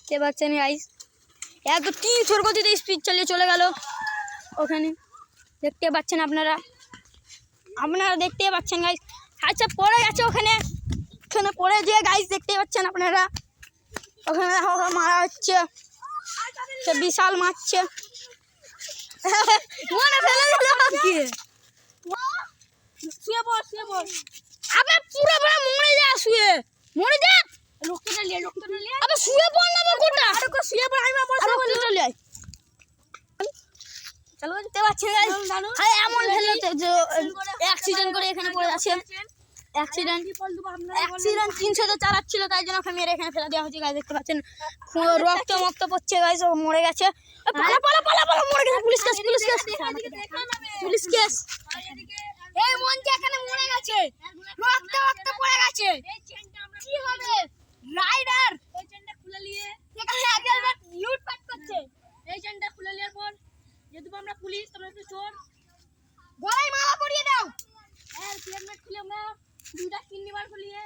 দেখতে পাচ্ছেন গাইস, এক 300 গতিতে স্পিড চালিয়ে চলে গেল ওখানে। দেখতে পাচ্ছেন আপনারা দেখতে পাচ্ছেন গাইস। আচ্ছা পড়ে গেছে ওখানে পড়ে যেয়ে গাইস দেখতে পাচ্ছেন আপনারা ওখানে মারা হচ্ছে, সে বিশাল মারছে। মনে ফেলে দিল শুয়ে পড় আবে পুরো বড় মরে যা, মরে যা লোকটা নিয়ে আবে শুয়ে পড় না কোটা আরে কো শুয়ে পড়, আমি বলছি চলে আয়। চলো দেখতে পাচ্ছেন গাইস, আরে এমন ফেলে যে অ্যাক্সিডেন্ট করে এখানে পড়ে আছে। অ্যাক্সিডেন্ট 300 চালাচ্ছিল, তাই জন্য ওকে মেরে এখানে ফেলে দেওয়া হয়েছে গাইস। দেখতে পাচ্ছেন রক্ত পড়ছে গাইস, ও মরে গেছে। পালা মরে গেছে। পুলিশ কেস এই মনকে এখানে মরে গেছে, রক্ত পড়ে গেছে। কি হবে রাইডার এই চেনটা খুলে নিয়ে এখানে একজন লুটপাট করছে। এই চেনটা খুলে নেওয়ার পর যেহেতু আমরা পুলিশ, তোমরা তো চোর, গলায় মালা পরিয়ে দাও। হ্যাঁ হেলমেট খুলে আমরা 2টা কিডনি বার খুলিয়ে